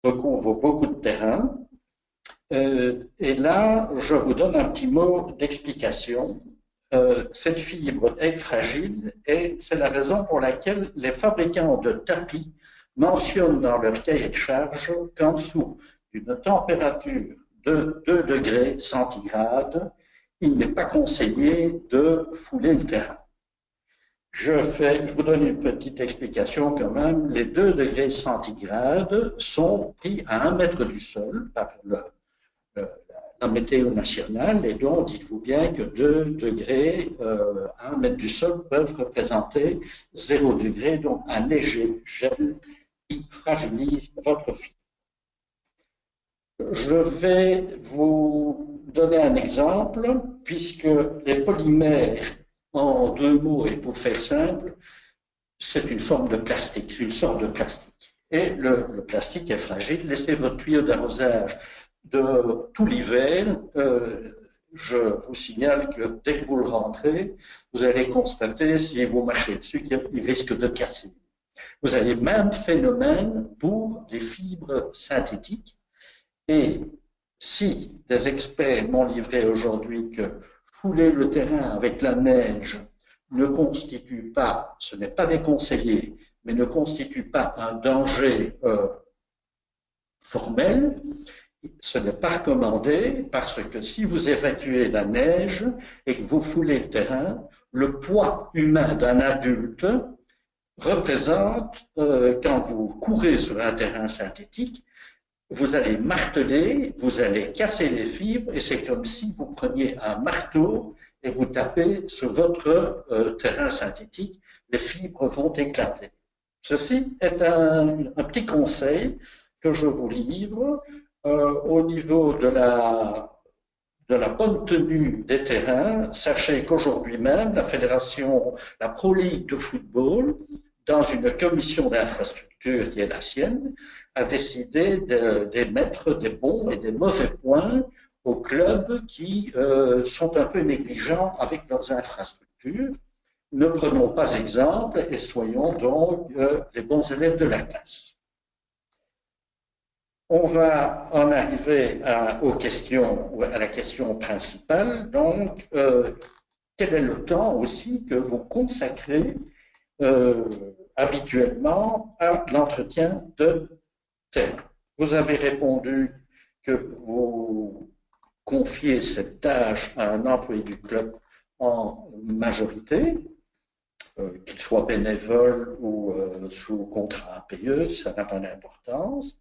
recouvre beaucoup de terrain. Et là, je vous donne un petit mot d'explication. Cette fibre est fragile et c'est la raison pour laquelle les fabricants de tapis mentionnent dans leur cahier de charge qu'en dessous d'une température de 2 degrés centigrades, il n'est pas conseillé de fouler le terrain. Je vous donne une petite explication quand même. Les 2 degrés centigrades sont pris à 1 mètre du sol par la météo nationale, et donc dites-vous bien que 2 degrés à 1 mètre du sol peuvent représenter 0 degré, donc un léger gel qui fragilise votre fibre. Je vais vous donner un exemple, puisque les polymères, en 2 mots et pour faire simple, c'est une forme de plastique, c'est une sorte de plastique. Et le plastique est fragile. Laissez votre tuyau d'arrosage de tout l'hiver. Je vous signale que dès que vous le rentrez, vous allez constater, si vous marchez dessus, qu'il risque de casser. Vous avez le même phénomène pour les fibres synthétiques. Et si des experts m'ont livré aujourd'hui que fouler le terrain avec la neige ne constitue pas, ce n'est pas déconseillé, mais ne constitue pas un danger formel, ce n'est pas recommandé parce que si vous évacuez la neige et que vous foulez le terrain, le poids humain d'un adulte représente, quand vous courez sur un terrain synthétique, vous allez marteler, vous allez casser les fibres et c'est comme si vous preniez un marteau et vous tapez sur votre terrain synthétique, les fibres vont éclater. Ceci est un petit conseil que je vous livre au niveau de la bonne tenue des terrains. Sachez qu'aujourd'hui même, la Pro League de football, dans une commission d'infrastructure qui est la sienne, a décidé d'émettre des bons et des mauvais points aux clubs qui sont un peu négligents avec leurs infrastructures. Ne prenons pas exemple et soyons donc les bons élèves de la classe. On va en arriver à la question principale. Donc, quel est le temps aussi que vous consacrez habituellement à l'entretien de terrain? Vous avez répondu que vous confiez cette tâche à un employé du club en majorité, qu'il soit bénévole ou sous contrat payeux, ça n'a pas d'importance.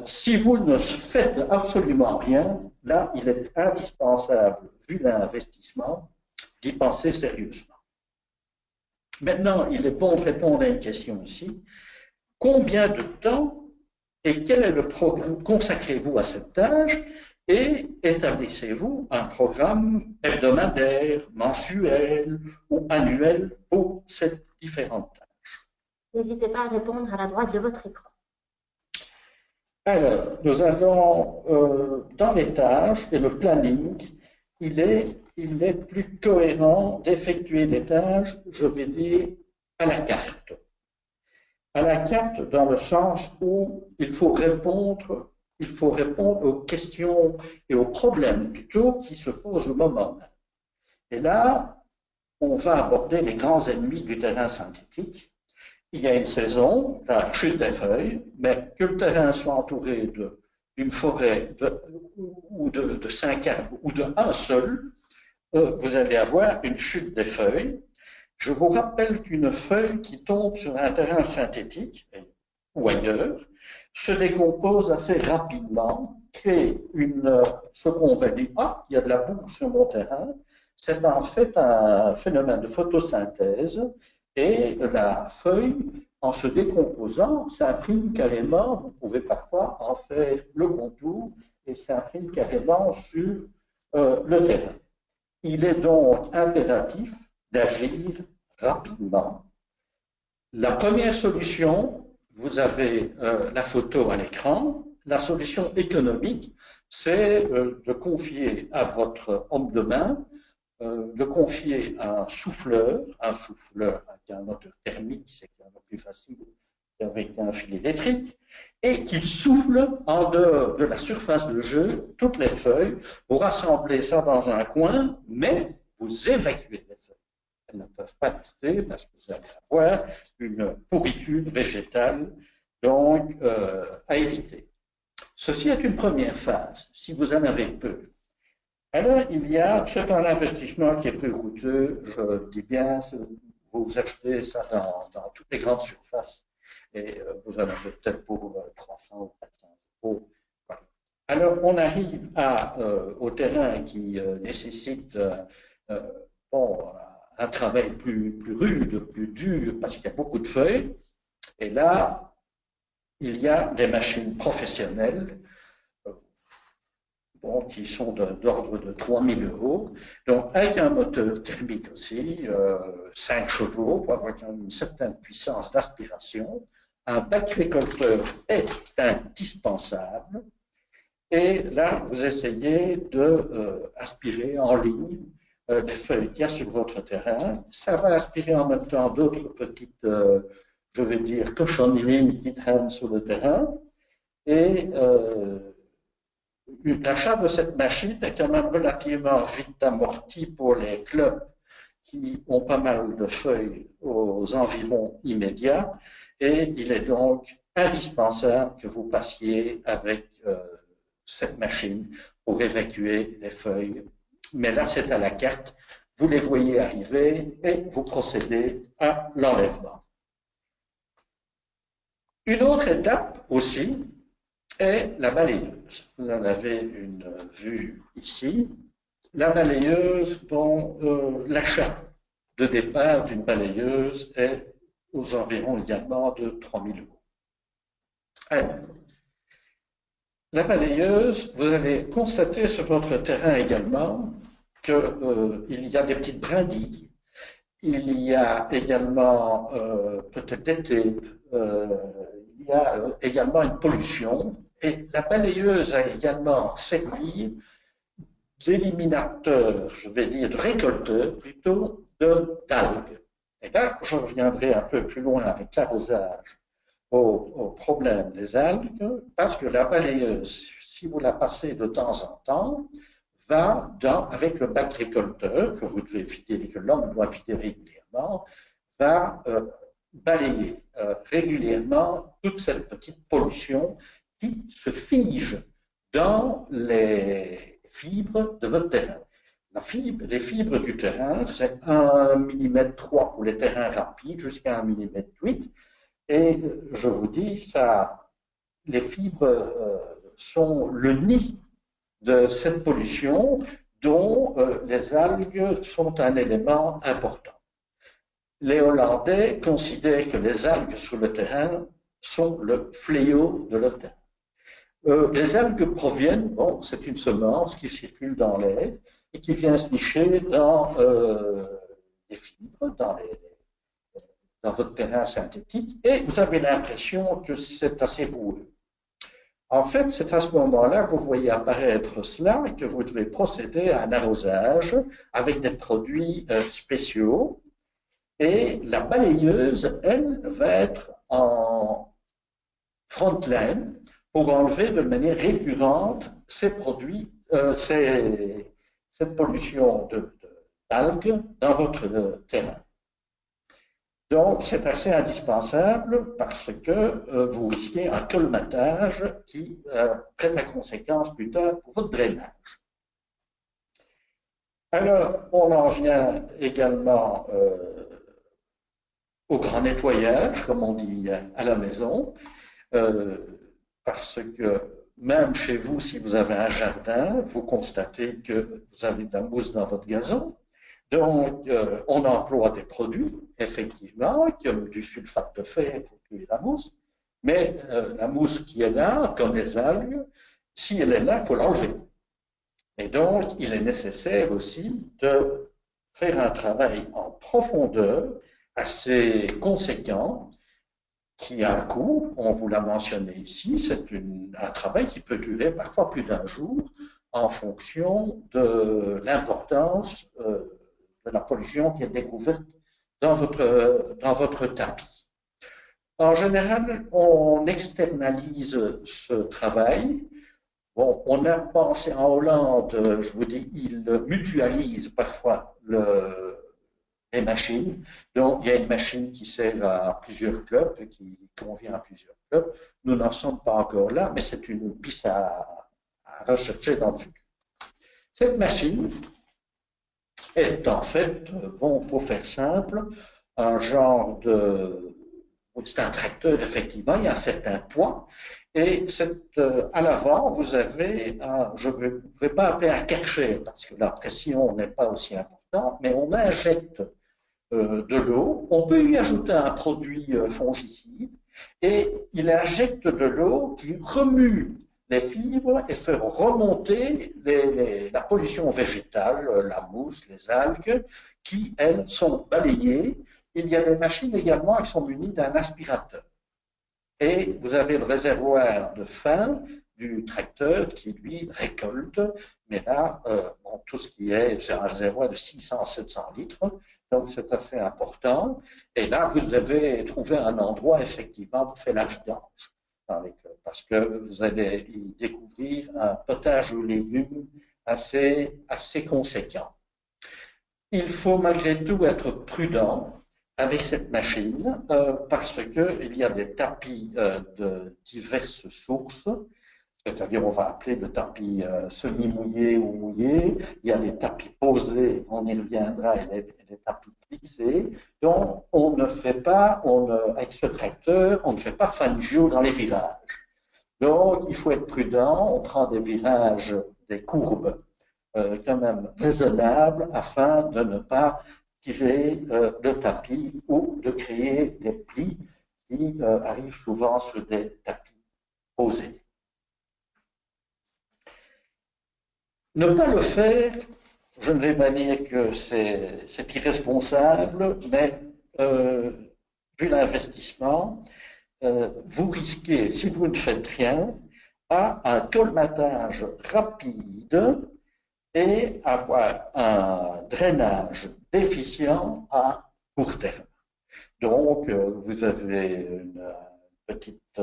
Si vous ne faites absolument rien, là, il est indispensable, vu l'investissement, d'y penser sérieusement. Maintenant, il est bon de répondre à une question ici. Combien de temps et quel est le programme consacrez-vous à cette tâche et établissez-vous un programme hebdomadaire, mensuel ou annuel pour ces différentes tâches? N'hésitez pas à répondre à la droite de votre écran. Alors, nous allons dans les tâches et le planning, il est plus cohérent d'effectuer les tâches, je vais dire, à la carte. À la carte dans le sens où il faut répondre aux questions et aux problèmes plutôt qui se posent au moment même. Et là, on va aborder les grands ennemis du terrain synthétique. Il y a une saison, la chute des feuilles, mais que le terrain soit entouré d'une forêt ou de 5 arbres ou d'un seul, vous allez avoir une chute des feuilles. Je vous rappelle qu'une feuille qui tombe sur un terrain synthétique ou ailleurs se décompose assez rapidement, crée ce qu'on va dire, ah, il y a de la boue sur mon terrain. C'est en fait un phénomène de photosynthèse et la feuille, en se décomposant, s'imprime carrément, vous pouvez parfois en faire le contour et s'imprime carrément sur le terrain. Il est donc impératif d'agir rapidement. La première solution, vous avez la photo à l'écran. La solution économique, c'est de confier à votre homme de main, de confier un souffleur avec un moteur thermique, c'est quand même plus facile qu'avec un fil électrique, et qu'il souffle en dehors de la surface de jeu toutes les feuilles. Vous rassemblez ça dans un coin, mais vous évacuez les feuilles. Elles ne peuvent pas rester parce que vous allez avoir une pourriture végétale, donc à éviter. Ceci est une première phase, si vous en avez peu. Alors, c'est un investissement qui est peu coûteux, je dis bien, vous achetez ça dans toutes les grandes surfaces et vous en avez peut-être pour 300 ou 400 euros. Voilà. Alors, on arrive au terrain qui nécessite bon, un travail plus rude, plus dur, parce qu'il y a beaucoup de feuilles. Et là, il y a des machines professionnelles qui sont d'ordre de 3 000 euros, donc avec un moteur thermique aussi, 5 chevaux pour avoir une certaine puissance d'aspiration. Un bac récolteur est indispensable. Et là, vous essayez d'aspirer en ligne les feuilles qu'il y a sur votre terrain. Ça va aspirer en même temps d'autres petites, je vais dire, cochonneries qui traînent sur le terrain. Et l'achat de cette machine est quand même relativement vite amorti pour les clubs qui ont pas mal de feuilles aux environs immédiats. Et il est donc indispensable que vous passiez avec cette machine pour évacuer les feuilles. Mais là, c'est à la carte. Vous les voyez arriver et vous procédez à l'enlèvement. Une autre étape aussi est la balayeuse. Vous en avez une vue ici. La balayeuse, l'achat de départ d'une balayeuse est aux environs également de 3 000 euros. Alors, la balayeuse, vous allez constater sur votre terrain également qu'il y a des petites brindilles. Il y a également peut-être des tapes, il y a également une pollution. Et la balayeuse a également servi d'éliminateur, je vais dire de récolteur plutôt, d'algues. Et là, je reviendrai un peu plus loin avec l'arrosage au problème des algues, parce que la balayeuse, si vous la passez de temps en temps, va avec le bac récolteur que vous devez vider, que l'homme doit vider régulièrement, va balayer régulièrement toute cette petite pollution qui se fige dans les fibres de votre terrain. Les fibres du terrain, c'est 1,3 mm pour les terrains rapides jusqu'à 1,8 mm. Et je vous dis, les fibres sont le nid de cette pollution dont les algues sont un élément important. Les Hollandais considèrent que les algues sur le terrain sont le fléau de leur terrain. Les algues proviennent, c'est une semence qui circule dans l'air et qui vient se nicher dans les fibres, dans votre terrain synthétique, et vous avez l'impression que c'est assez boueux. En fait, c'est à ce moment-là que vous voyez apparaître cela et que vous devez procéder à un arrosage avec des produits spéciaux. Et la balayeuse, elle, va être en front line pour enlever de manière récurrente ces produits, cette pollution d'algues dans votre terrain. Donc, c'est assez indispensable parce que vous risquez un colmatage qui prête la conséquence plus tard pour votre drainage. Alors, on en vient également au grand nettoyage, comme on dit à la maison, parce que même chez vous, si vous avez un jardin, vous constatez que vous avez de la mousse dans votre gazon. Donc, on emploie des produits, effectivement, comme du sulfate de fer pour tuer la mousse, mais la mousse qui est là, comme les algues, si elle est là, il faut l'enlever. Et donc, il est nécessaire aussi de faire un travail en profondeur assez conséquent, qui a un coût, on vous l'a mentionné ici, c'est un travail qui peut durer parfois plus d'un jour en fonction de l'importance de la pollution qui est découverte dans votre tapis. En général, on externalise ce travail. Bon, on a pensé en Hollande, je vous dis, ils mutualisent parfois les machines. Donc, il y a une machine qui sert à plusieurs clubs, qui convient à plusieurs clubs. Nous n'en sommes pas encore là, mais c'est une piste à rechercher dans le futur. Cette machine est en fait, bon, pour faire simple, un genre de... C'est un tracteur, effectivement, il y a un certain poids. Et à l'avant, vous avez, je ne vais pas appeler un karcher, parce que la pression n'est pas aussi importante, mais on injecte de l'eau. On peut y ajouter un produit fongicide et il injecte de l'eau qui remue les fibres et fait remonter la pollution végétale, la mousse, les algues, qui, elles, sont balayées. Il y a des machines également qui sont munies d'un aspirateur. Et vous avez le réservoir de fin du tracteur qui, lui, récolte. Mais là, bon, tout ce qui est, c'est un réservoir de 600-700 litres. Donc, c'est assez important. Et là, vous avez trouvé un endroit, effectivement, pour faire la vidange dans les clubs. Parce que vous allez y découvrir un potage aux légumes assez conséquent. Il faut malgré tout être prudent avec cette machine parce qu'il y a des tapis de diverses sources, c'est-à-dire on va appeler le tapis semi-mouillé ou mouillé, il y a les tapis posés, on y reviendra, et les tapis clipsés, donc on ne fait pas, avec ce tracteur, on ne fait pas fangio dans les virages. Donc il faut être prudent, on prend des virages, des courbes quand même raisonnables afin de ne pas tirer le tapis ou de créer des plis qui arrivent souvent sur des tapis posés. Ne pas le faire, je ne vais pas dire que c'est irresponsable, mais vu l'investissement, vous risquez, si vous ne faites rien, à un colmatage rapide et avoir un drainage déficient à court terme. Donc, vous avez une petite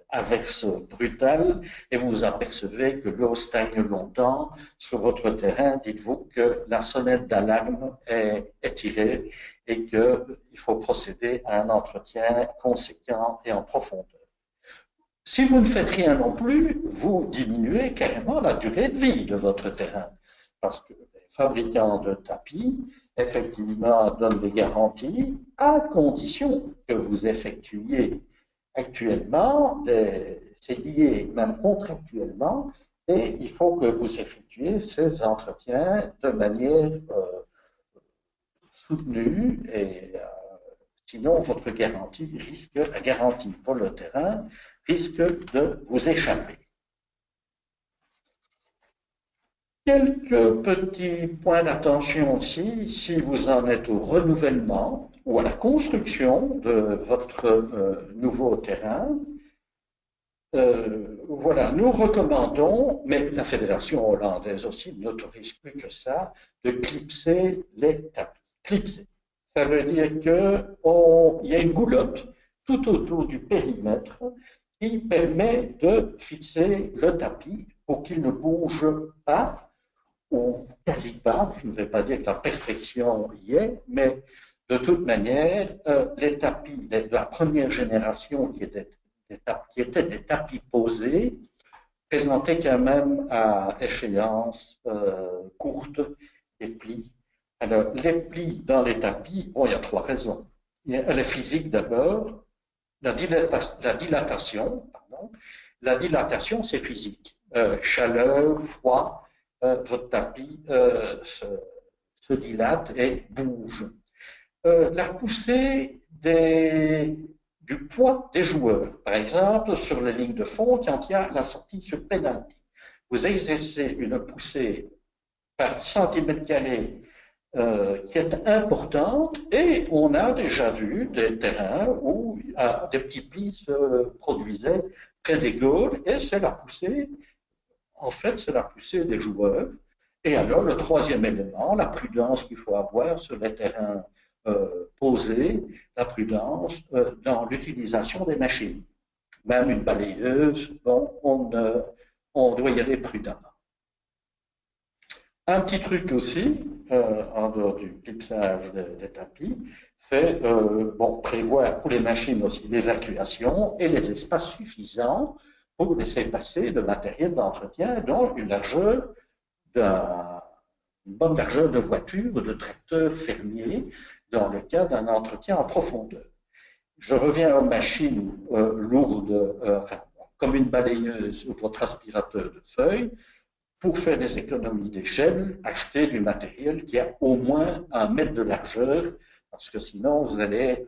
averse brutale et vous vous apercevez que l'eau stagne longtemps sur votre terrain. Dites-vous que la sonnette d'alarme est tirée et qu'il faut procéder à un entretien conséquent et en profondeur. Si vous ne faites rien non plus, vous diminuez carrément la durée de vie de votre terrain. Parce que les fabricants de tapis, effectivement, donnent des garanties à condition que vous effectuiez actuellement, c'est lié même contractuellement, et il faut que vous effectuiez ces entretiens de manière soutenue, et sinon votre la garantie pour le terrain risque de vous échapper. Quelques petits points d'attention aussi, si vous en êtes au renouvellement ou à la construction de votre nouveau terrain. Voilà, nous recommandons, mais la Fédération hollandaise aussi n'autorise plus que ça, de clipser les tapis. Clipser. Ça veut dire qu'il y a une goulotte tout autour du périmètre qui permet de fixer le tapis pour qu'il ne bouge pas ou quasi pas. Je ne vais pas dire que la perfection y est, mais de toute manière, les tapis de la première génération qui étaient des tapis posés présentaient quand même à échéance courte des plis. Alors, les plis dans les tapis, bon, il y a trois raisons. Il y a la physique d'abord, la dilatation, pardon. La dilatation, c'est physique. Chaleur, froid, votre tapis se dilate et bouge. La poussée du poids des joueurs, par exemple, sur les lignes de fond, quand il y a la sortie sur pénalty. Vous exercez une poussée par centimètre carré qui est importante et on a déjà vu des terrains où des petits plis se produisaient près des goals et c'est la poussée. En fait, c'est la poussée des joueurs. Et alors, le troisième élément, la prudence qu'il faut avoir sur les terrains poser la prudence dans l'utilisation des machines. Même une balayeuse, bon, on doit y aller prudemment. Un petit truc aussi, en dehors du clipsage des tapis, c'est prévoir pour les machines aussi l'évacuation et les espaces suffisants pour laisser passer le matériel d'entretien, dont une bonne largeur de voiture ou de tracteur fermier dans le cas d'un entretien en profondeur. Je reviens aux machines lourdes, comme une balayeuse ou votre aspirateur de feuilles. Pour faire des économies d'échelle, achetez du matériel qui a au moins 1 mètre de largeur, parce que sinon vous allez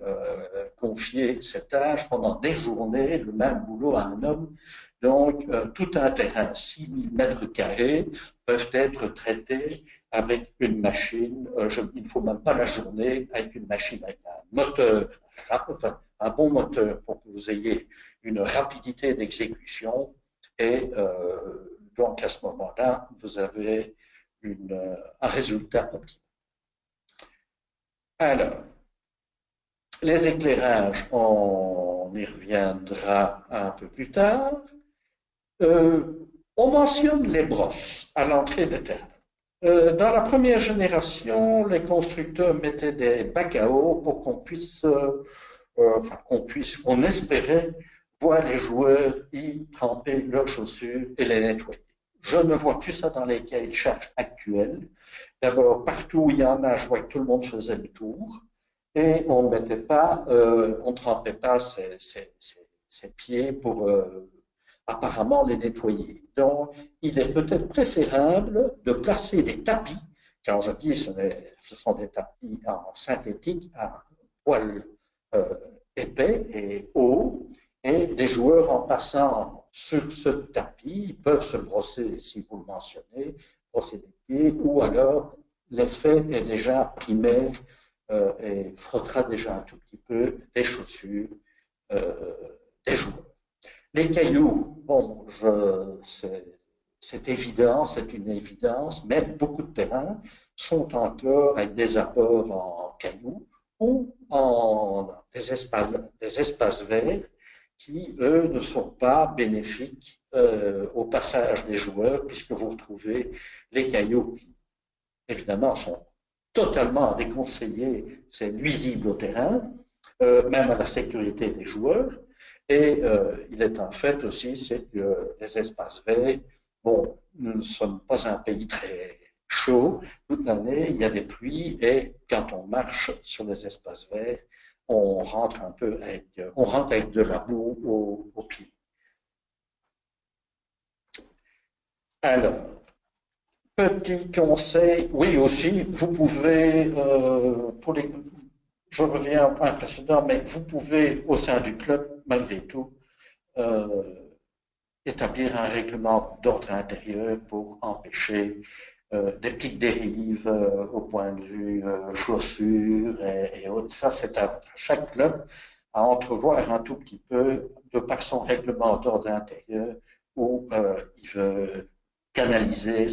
confier cette tâche pendant des journées, le même boulot à un homme. Donc, tout un terrain, 6000 mètres carrés, peuvent être traités avec une machine, il ne faut même pas la journée, avec une machine avec un moteur, un bon moteur pour que vous ayez une rapidité d'exécution et donc, à ce moment-là, vous avez un résultat optimal. Alors, les éclairages, on y reviendra un peu plus tard. On mentionne les brosses à l'entrée des terrains. Dans la première génération, les constructeurs mettaient des bacs à eau pour qu'on espérait voir les joueurs y tremper leurs chaussures et les nettoyer. Je ne vois plus ça dans les cahiers de charges actuels. D'abord, partout où il y en a, je vois que tout le monde faisait le tour et on ne trempait pas ses pieds pour apparemment les nettoyer. Donc, il est peut-être préférable de placer des tapis. Quand je dis ce sont des tapis en synthétique à poils épais et hauts, et les joueurs, en passant sur ce tapis, peuvent se brosser, si vous le mentionnez, brosser les pieds, ou alors l'effet est déjà primaire et frottera déjà un tout petit peu les chaussures des joueurs. Les cailloux, bon, c'est évident, c'est une évidence, mais beaucoup de terrains sont encore avec des apports en cailloux ou en des espaces verts qui, eux, ne sont pas bénéfiques au passage des joueurs, puisque vous retrouvez les cailloux qui, évidemment, sont totalement déconseillés, c'est nuisible au terrain, même à la sécurité des joueurs. Et il est un fait aussi, c'est que les espaces verts, bon, nous ne sommes pas un pays très chaud. Toute l'année, il y a des pluies et quand on marche sur les espaces verts, on rentre avec de la boue au pied. Alors, petit conseil, oui aussi, vous pouvez, je reviens au point précédent, mais vous pouvez, au sein du club, malgré tout, établir un règlement d'ordre intérieur pour empêcher des petites dérives au point de vue chaussures et autres. Ça, c'est à chaque club à entrevoir un tout petit peu de par son règlement d'ordre intérieur où il veut canaliser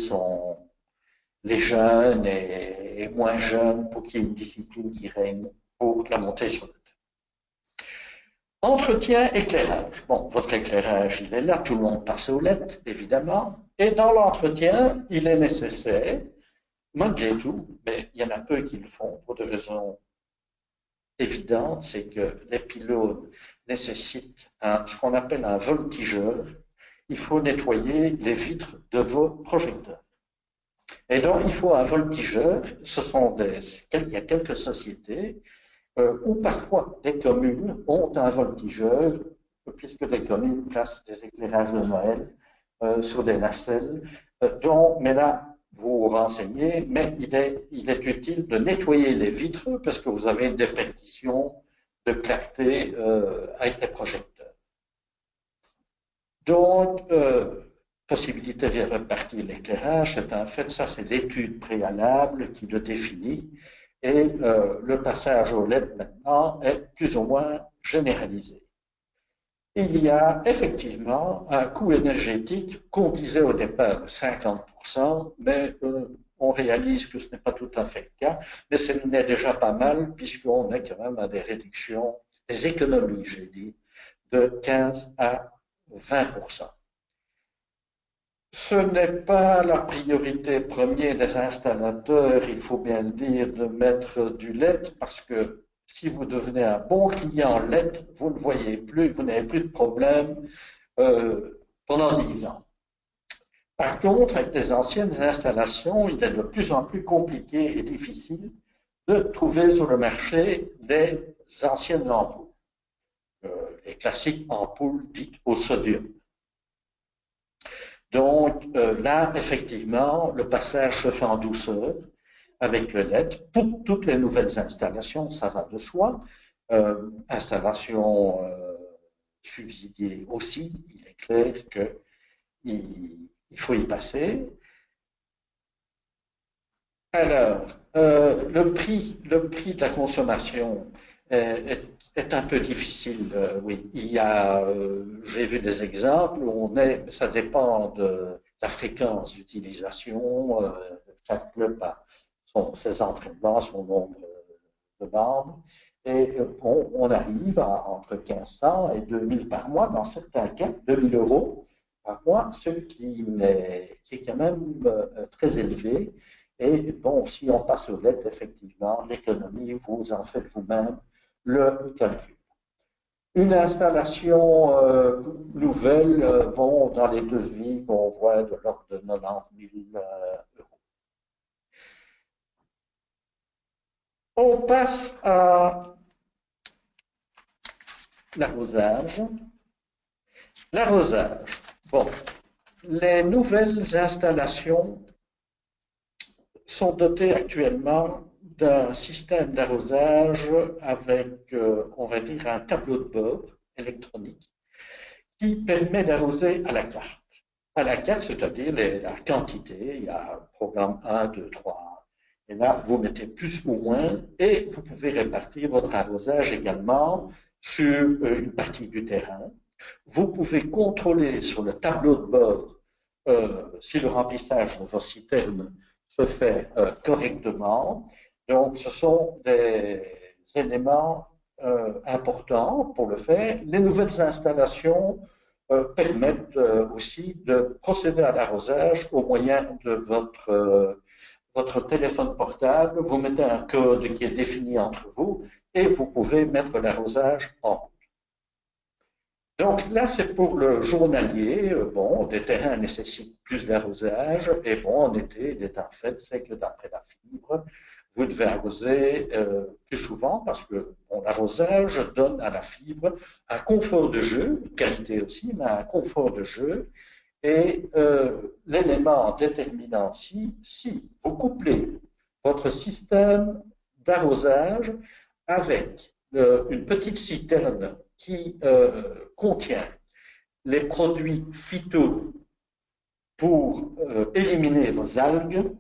les jeunes et moins jeunes pour qu'il y ait une discipline qui règne pour la montée sur le terrain. Entretien, éclairage. Bon, votre éclairage, il est là, tout le monde passe aux LED, évidemment. Et dans l'entretien, il est nécessaire, malgré tout, mais il y en a peu qui le font pour des raisons évidentes, c'est que les pylônes nécessitent ce qu'on appelle un voltigeur. Il faut nettoyer les vitres de vos projecteurs. Et donc, il faut un voltigeur. Il y a quelques sociétés ou parfois des communes ont un voltigeur, puisque les communes placent des éclairages de Noël sur des nacelles, mais là, vous vous renseignez, mais il est utile de nettoyer les vitres parce que vous avez une déperdition de clarté avec les projecteurs. Donc, possibilité de répartir l'éclairage, c'est un fait, ça c'est l'étude préalable qui le définit. Et le passage au LED maintenant est plus ou moins généralisé. Il y a effectivement un coût énergétique qu'on disait au départ de 50%, mais on réalise que ce n'est pas tout à fait le cas, mais ce n'est déjà pas mal puisqu'on est quand même à des réductions, des économies, j'ai dit, de 15 à 20%. Ce n'est pas la priorité première des installateurs, il faut bien le dire, de mettre du LED parce que si vous devenez un bon client LED, vous ne voyez plus, vous n'avez plus de problème pendant 10 ans. Par contre, avec les anciennes installations, il est de plus en plus compliqué et difficile de trouver sur le marché des anciennes ampoules, les classiques ampoules dites au sodium. Donc là, effectivement, le passage se fait en douceur avec le LED. Pour toutes les nouvelles installations, ça va de soi. Installation subsidiée aussi, il est clair qu'il faut y passer. Alors, le prix de la consommation est un peu difficile, oui. J'ai vu des exemples où ça dépend de la fréquence d'utilisation, chaque club a ses entraînements, son nombre de membres, et on arrive à entre 1500 et 2000 par mois, dans certains cas, 2000 euros par mois, ce qui est quand même très élevé. Et bon, si on passe au LED, effectivement, l'économie, vous en faites vous-même le calcul. Une installation nouvelle, bon, dans les devis qu'on voit de l'ordre de 90 000 euros. On passe à l'arrosage. L'arrosage. Bon, les nouvelles installations sont dotées actuellement d'un système d'arrosage avec, on va dire, un tableau de bord électronique qui permet d'arroser à la carte. À la carte, c'est-à-dire la quantité, il y a programme 1, 2, 3, et là, vous mettez plus ou moins, et vous pouvez répartir votre arrosage également sur une partie du terrain. Vous pouvez contrôler sur le tableau de bord si le remplissage de vos citernes se fait correctement. Donc, ce sont des éléments importants pour le faire. Les nouvelles installations permettent aussi de procéder à l'arrosage au moyen de votre téléphone portable. Vous mettez un code qui est défini entre vous et vous pouvez mettre l'arrosage en route. Donc là, c'est pour le journalier. Bon, des terrains nécessitent plus d'arrosage. Et bon, en été, il est un fait, c'est que d'après la fibre, vous devez arroser plus souvent parce que bon, l'arrosage donne à la fibre un confort de jeu, une qualité aussi, mais un confort de jeu. Et l'élément déterminant, si vous couplez votre système d'arrosage avec une petite citerne qui contient les produits phyto pour éliminer vos algues,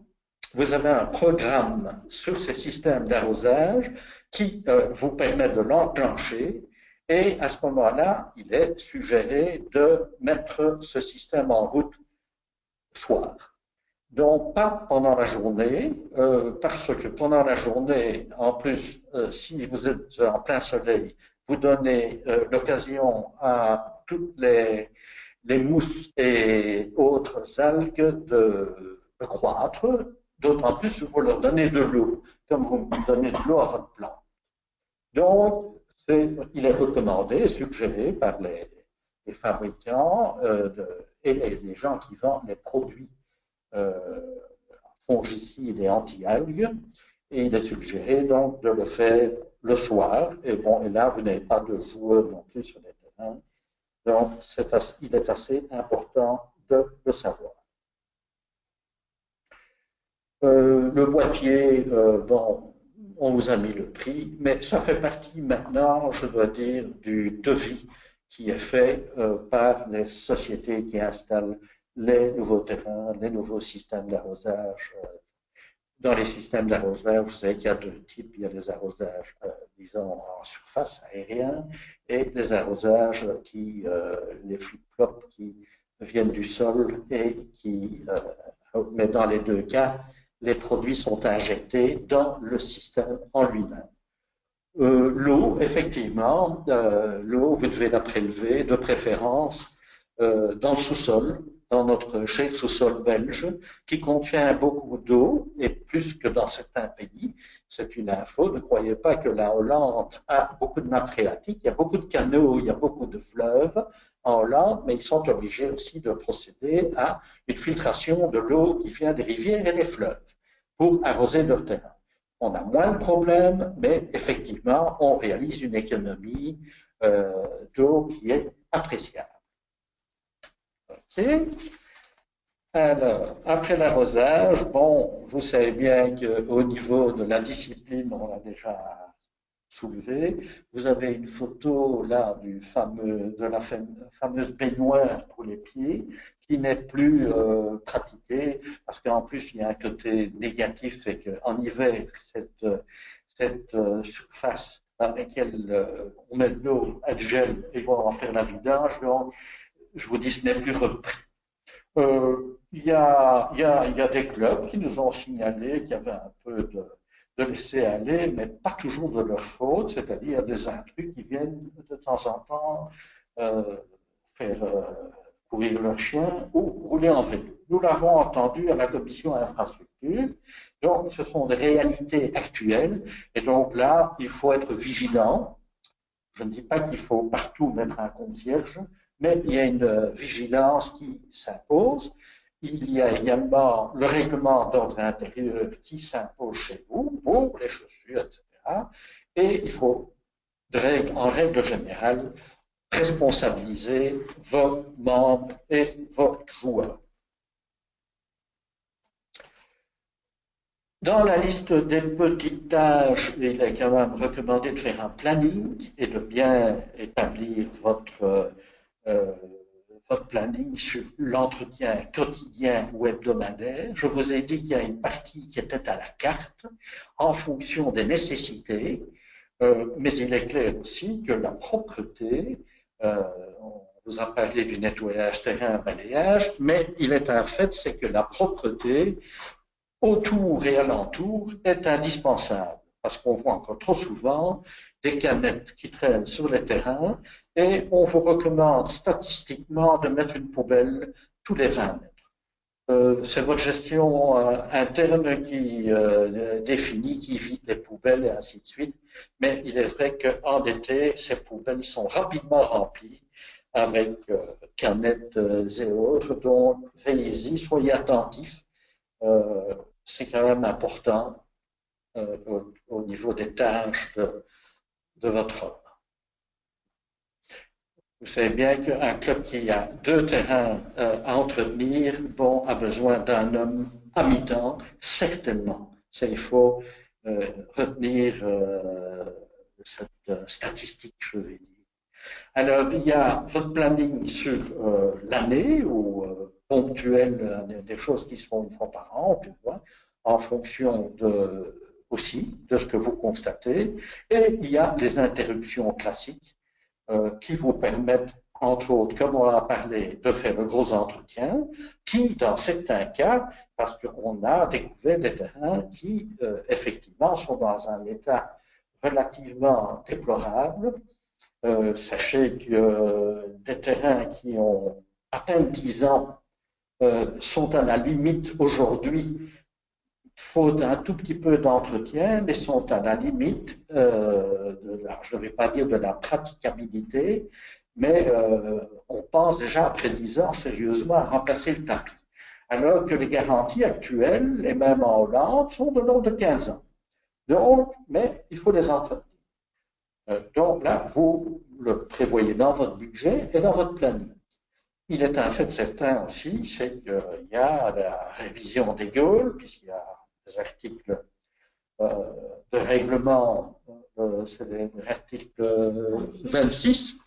vous avez un programme sur ces systèmes d'arrosage qui vous permet de l'enclencher et à ce moment-là, il est suggéré de mettre ce système en route le soir. Donc, pas pendant la journée, parce que pendant la journée, en plus, si vous êtes en plein soleil, vous donnez l'occasion à toutes les mousses et autres algues de croître, d'autant plus que vous leur donnez de l'eau, comme vous donnez de l'eau à votre plante. Donc, il est recommandé, suggéré par les fabricants et les gens qui vendent les produits fongicides et anti-algues, et il est suggéré donc de le faire le soir. Et bon, et là, vous n'avez pas de joueurs non plus sur les terrains. Donc, il est assez important de le savoir. Le boîtier, bon, on vous a mis le prix, mais ça fait partie maintenant, je dois dire, du devis qui est fait par les sociétés qui installent les nouveaux terrains, les nouveaux systèmes d'arrosage. Dans les systèmes d'arrosage, vous savez qu'il y a deux types. Il y a les arrosages, disons, en surface aérienne et les arrosages les flip-flops qui viennent du sol et mais dans les deux cas, les produits sont injectés dans le système en lui-même. L'eau, effectivement, l'eau, vous devez la prélever de préférence dans le sous-sol, dans notre cher sous-sol belge, qui contient beaucoup d'eau, et plus que dans certains pays. C'est une info. Ne croyez pas que la Hollande a beaucoup de nappes phréatiques. Il y a beaucoup de canaux, il y a beaucoup de fleuves en Hollande, mais ils sont obligés aussi de procéder à une filtration de l'eau qui vient des rivières et des fleuves pour arroser leur terrain. On a moins de problèmes, mais effectivement, on réalise une économie d'eau qui est appréciable. Okay. Alors, après l'arrosage, bon, vous savez bien qu'au niveau de la discipline, on l'a déjà soulevé. Vous avez une photo là de la fameuse baignoire pour les pieds qui n'est plus pratiquée parce qu'en plus il y a un côté négatif, c'est qu'en hiver, cette surface dans laquelle on met de l'eau, elle gèle et on va en faire la vidange. Donc, je vous dis, ce n'est plus repris. Il y a des clubs qui nous ont signalé qu'il y avait un peu de laisser aller, mais pas toujours de leur faute, c'est-à-dire des intrus qui viennent de temps en temps faire courir leur chien ou rouler en vélo. Nous l'avons entendu à la commission infrastructure, donc ce sont des réalités actuelles, et donc là, il faut être vigilant. Je ne dis pas qu'il faut partout mettre un concierge, mais il y a une vigilance qui s'impose. Il y a également le règlement d'ordre intérieur qui s'impose chez vous pour les chaussures, etc. Et il faut, en règle générale, responsabiliser vos membres et vos joueurs. Dans la liste des petites tâches, il est quand même recommandé de faire un planning et de bien établir votre planning sur l'entretien quotidien ou hebdomadaire. Je vous ai dit qu'il y a une partie qui était à la carte en fonction des nécessités, mais il est clair aussi que la propreté, on vous a parlé du nettoyage terrain, balayage, mais il est un fait, c'est que la propreté autour et alentour est indispensable parce qu'on voit encore trop souvent des canettes qui traînent sur les terrains et on vous recommande statistiquement de mettre une poubelle tous les 20 mètres. C'est votre gestion interne qui définit, qui vide les poubelles et ainsi de suite. Mais il est vrai qu'en été, ces poubelles sont rapidement remplies avec canettes et autres. Donc, veillez-y, soyez attentifs. C'est quand même important au niveau des tâches de votre homme. Vous savez bien qu'un club qui a 2 terrains à entretenir, bon, a besoin d'un homme à mi-temps, certainement. Ça, il faut retenir cette statistique, je vais dire. Alors, il y a votre planning sur l'année ou ponctuel, des choses qui se font une fois par an, on peut voir, en fonction aussi de ce que vous constatez. Et il y a des interruptions classiques qui vous permettent, entre autres, comme on a parlé, de faire le gros entretien, qui, dans certains cas, parce qu'on a découvert des terrains qui, effectivement, sont dans un état relativement déplorable. Sachez que des terrains qui ont à peine 10 ans sont à la limite aujourd'hui, faute un tout petit peu d'entretien, mais sont à la limite, je ne vais pas dire de la praticabilité, mais on pense déjà après 10 ans sérieusement à remplacer le tapis. Alors que les garanties actuelles, et même en Hollande, sont de l'ordre de 15 ans. Donc, mais il faut les entretenir. Donc là, vous le prévoyez dans votre budget et dans votre planning. Il est un fait certain aussi, c'est qu'il y a la révision des goals, puisqu'il y a des articles de règlement, c'est l'article 26,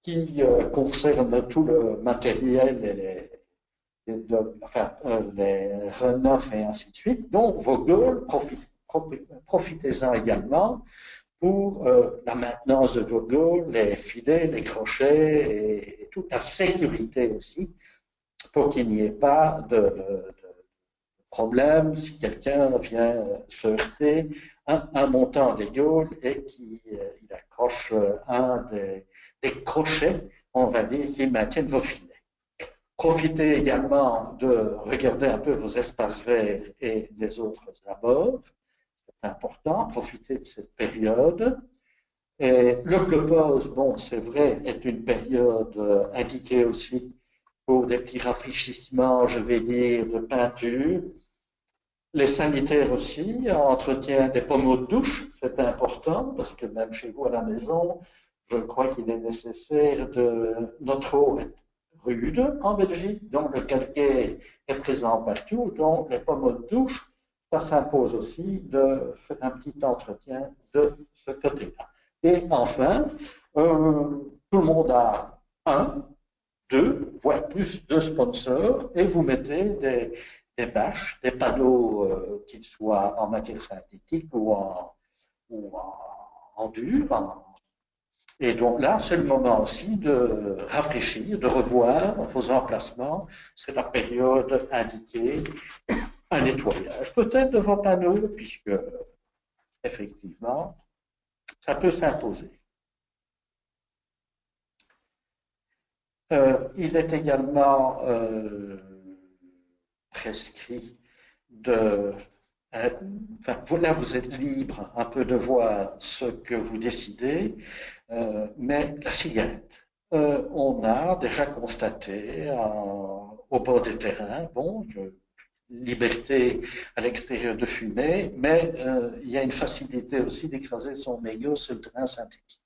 qui concerne tout le matériel et les run-off et ainsi de suite. Donc, vos goals, profitez-en également pour la maintenance de vos goals, les filets, les crochets et toute la sécurité aussi, pour qu'il n'y ait pas de problème si quelqu'un vient se heurter à un montant d'épaule et qu'il accroche un des crochets, on va dire, qui maintiennent vos filets. Profitez également de regarder un peu vos espaces verts et des autres abords. C'est important, profitez de cette période. Et l'octopause, bon, c'est vrai, est une période indiquée aussi pour des petits rafraîchissements, je vais dire, de peinture. Les sanitaires aussi, entretien des pommeaux de douche, c'est important parce que même chez vous à la maison, je crois qu'il est nécessaire notre eau est rude en Belgique, donc le calcaire est présent partout, donc les pommeaux de douche, ça s'impose aussi de faire un petit entretien de ce côté-là. Et enfin, tout le monde a un, deux, voire plus de sponsors et vous mettez des bâches, des panneaux, qu'ils soient en matière synthétique ou en dur. Et donc là, c'est le moment aussi de rafraîchir, de revoir vos emplacements. C'est la période indiquée, un nettoyage peut-être de vos panneaux, puisque effectivement, ça peut s'imposer. Il est également prescrit de... Enfin, là, vous êtes libre un peu de voir ce que vous décidez, mais la cigarette, on a déjà constaté au bord des terrains, bon, liberté à l'extérieur de fumer, mais il y a une facilité aussi d'écraser son mégot sur le terrain synthétique.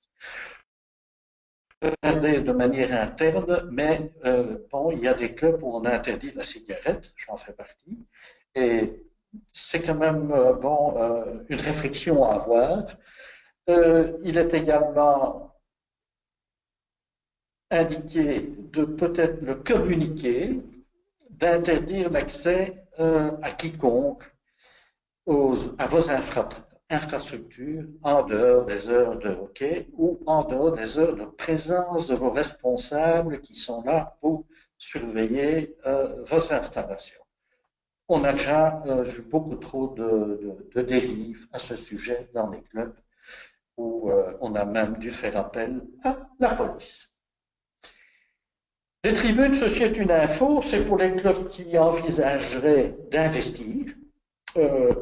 De manière interne, mais bon, il y a des clubs où on interdit la cigarette, j'en fais partie, et c'est quand même bon, une réflexion à avoir. Il est également indiqué de peut-être le communiquer, d'interdire l'accès à quiconque à vos infrastructures en dehors des heures de hockey ou en dehors des heures de présence de vos responsables qui sont là pour surveiller vos installations. On a déjà vu beaucoup trop de dérives à ce sujet dans les clubs où on a même dû faire appel à la police. Les tribunes, ceci est une info, c'est pour les clubs qui envisageraient d'investir.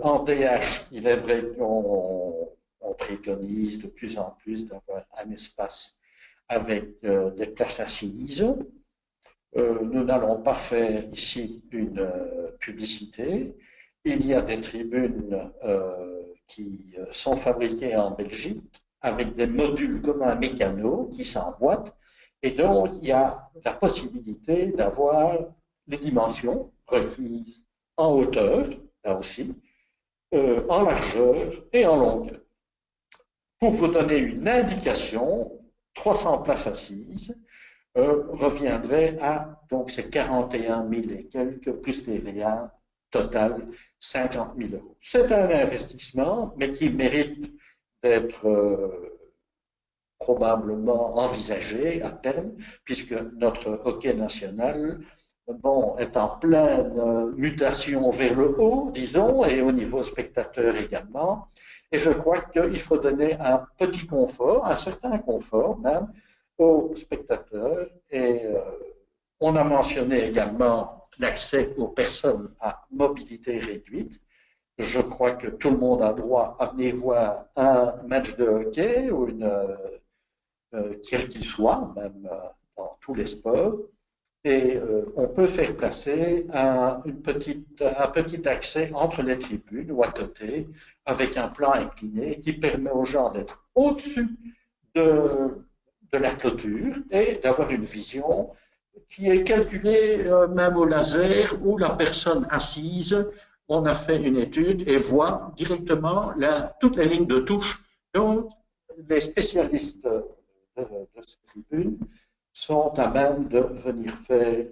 En DH, il est vrai qu'on préconise de plus en plus d'avoir un espace avec des places assises. Nous n'allons pas faire ici une publicité. Il y a des tribunes qui sont fabriquées en Belgique avec des modules comme un mécano qui s'emboîtent. Et donc, il y a la possibilité d'avoir les dimensions requises en hauteur, là aussi, en largeur et en longueur. Pour vous donner une indication, 300 places assises reviendrait à donc ces 41 000 et quelques plus TVA total 50 000 euros. C'est un investissement, mais qui mérite d'être probablement envisagé à terme, puisque notre hockey national bon, est en pleine mutation vers le haut, disons, et au niveau spectateur également. Et je crois qu'il faut donner un petit confort, un certain confort même, aux spectateurs. Et on a mentionné également l'accès aux personnes à mobilité réduite. Je crois que tout le monde a droit à venir voir un match de hockey ou quel qu'il soit, même dans tous les sports. Et on peut faire placer un petit accès entre les tribunes ou à côté avec un plan incliné qui permet aux gens d'être au-dessus de la clôture et d'avoir une vision qui est calculée même au laser où la personne assise, on a fait une étude et voit directement toutes les lignes de touche. Donc, les spécialistes de ces tribunes sont à même de venir faire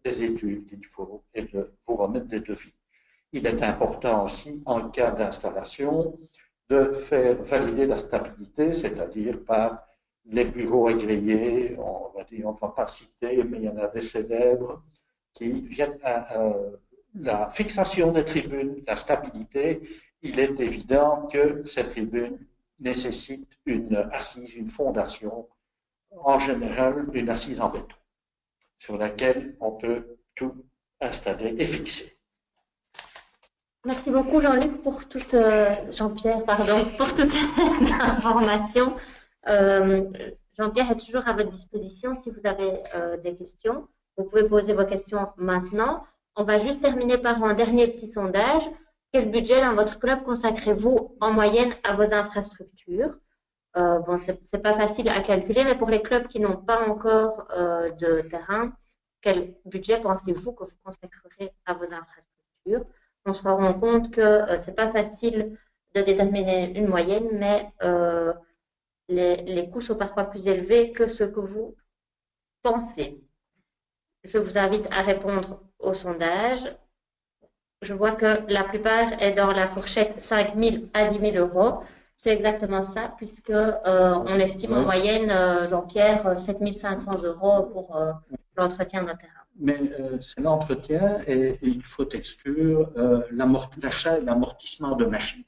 les études qu'il faut et de vous remettre des devis. Il est important aussi, en cas d'installation, de faire valider la stabilité, c'est-à-dire par les bureaux agréés, on va dire, on ne va pas citer, mais il y en a des célèbres qui viennent la fixation des tribunes, la stabilité, il est évident que ces tribunes nécessitent une assise, une fondation, en général une assise en béton, sur laquelle on peut tout installer et fixer. Merci beaucoup Jean-Luc pour Jean-Pierre, pardon, pour toutes ces informations. Jean-Pierre est toujours à votre disposition si vous avez des questions. Vous pouvez poser vos questions maintenant. On va juste terminer par un dernier petit sondage. Quel budget dans votre club consacrez-vous en moyenne à vos infrastructures? Bon, c'est pas facile à calculer, mais pour les clubs qui n'ont pas encore de terrain, quel budget pensez-vous que vous consacrerez à vos infrastructures? On se rend compte que c'est pas facile de déterminer une moyenne, mais les coûts sont parfois plus élevés que ce que vous pensez. Je vous invite à répondre au sondage. Je vois que la plupart est dans la fourchette 5 000 à 10 000 euros. C'est exactement ça, puisque on estime en moyenne, Jean-Pierre, 7 500 euros pour l'entretien d'un terrain. Mais c'est l'entretien et il faut exclure l'achat et l'amortissement de machines.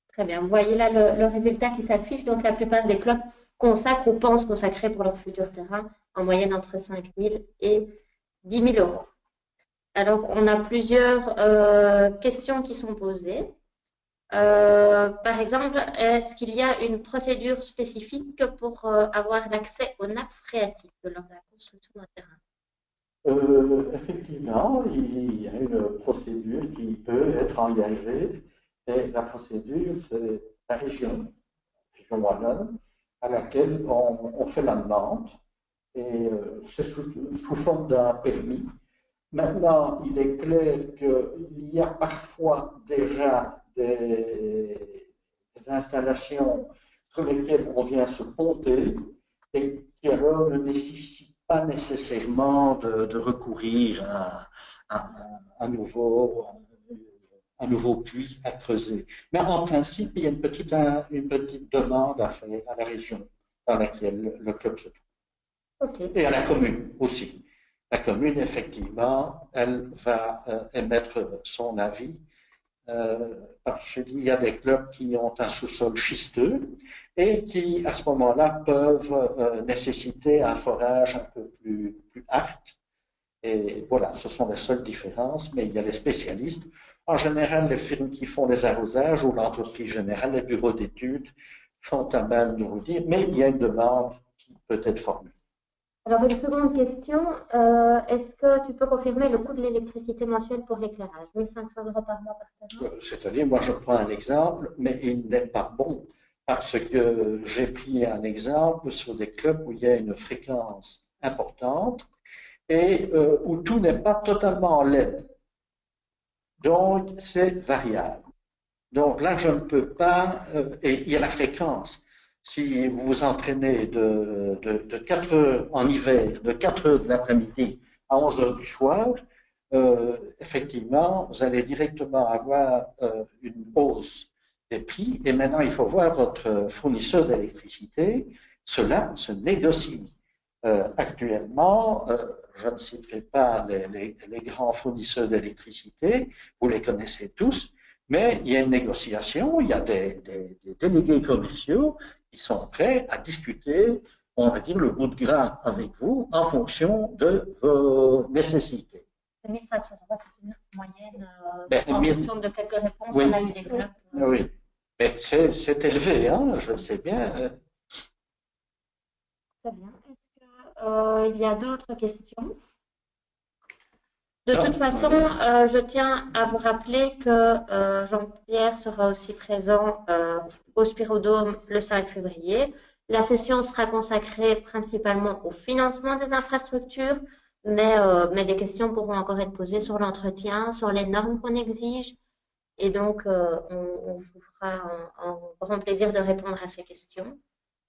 Très bien. Vous voyez là le résultat qui s'affiche. Donc, la plupart des clubs consacrent ou pensent consacrer pour leur futur terrain en moyenne entre 5 000 et 10 000 euros. Alors, on a plusieurs questions qui sont posées. Par exemple, est-ce qu'il y a une procédure spécifique pour avoir l'accès aux nappes phréatiques lors de la construction d'un terrain? Effectivement, il y a une procédure qui peut être engagée. Et la procédure, c'est la région wallonne, à laquelle on fait la demande. Et c'est sous forme d'un permis. Maintenant, il est clair qu'il y a parfois déjà des installations sur lesquelles on vient se ponter et qui alors ne nécessitent pas nécessairement de recourir à un nouveau puits à creuser. Mais en principe, il y a une petite demande à faire à la région dans laquelle le club se trouve. Okay. Et à la commune aussi. La commune, effectivement, elle va émettre son avis parce qu'il y a des clubs qui ont un sous-sol schisteux et qui, à ce moment-là, peuvent nécessiter un forage un peu plus acte. Et voilà, ce sont les seules différences, mais il y a les spécialistes. En général, les firmes qui font les arrosages ou l'entreprise générale, les bureaux d'études font à même de vous dire, mais il y a une demande qui peut être formulée. Alors, une seconde question, est-ce que tu peux confirmer le coût de l'électricité mensuelle pour l'éclairage? 1 500 euros par mois par terrain? C'est-à-dire, moi je prends un exemple, mais il n'est pas bon, parce que j'ai pris un exemple sur des clubs où il y a une fréquence importante et où tout n'est pas totalement en LED. Donc, c'est variable. Donc là, je ne peux pas, et il y a la fréquence. Si vous vous entraînez de 4 heures en hiver, de 4 heures de l'après-midi à 11 heures du soir, effectivement, vous allez directement avoir une hausse des prix. Et maintenant, il faut voir votre fournisseur d'électricité. Cela se négocie. Actuellement, je ne citerai pas les grands fournisseurs d'électricité, vous les connaissez tous, mais il y a une négociation, il y a des délégués commerciaux qui sont prêts à discuter, on va dire, le bout de gras avec vous en fonction de vos nécessités. 1 500 euros, c'est une moyenne en fonction de quelques réponses. Oui, on a eu des clubs. Oui, mais c'est élevé, hein, je sais bien. Très bien. Est-ce qu'il y a d'autres questions? De toute façon, je tiens à vous rappeler que Jean-Pierre sera aussi présent au Spirodome le 5 février. La session sera consacrée principalement au financement des infrastructures, mais des questions pourront encore être posées sur l'entretien, sur les normes qu'on exige. Et donc, on vous fera un grand plaisir de répondre à ces questions.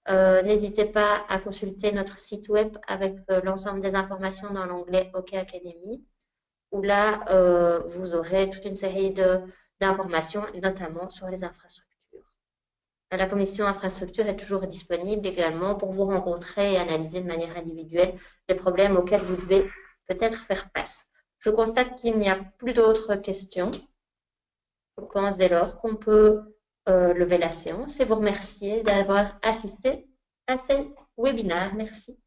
N'hésitez pas à consulter notre site web avec l'ensemble des informations dans l'onglet OK Academy, où là, vous aurez toute une série d'informations, notamment sur les infrastructures. La commission infrastructure est toujours disponible également pour vous rencontrer et analyser de manière individuelle les problèmes auxquels vous devez peut-être faire face. Je constate qu'il n'y a plus d'autres questions. Je pense dès lors qu'on peut lever la séance et vous remercier d'avoir assisté à ce webinaire. Merci.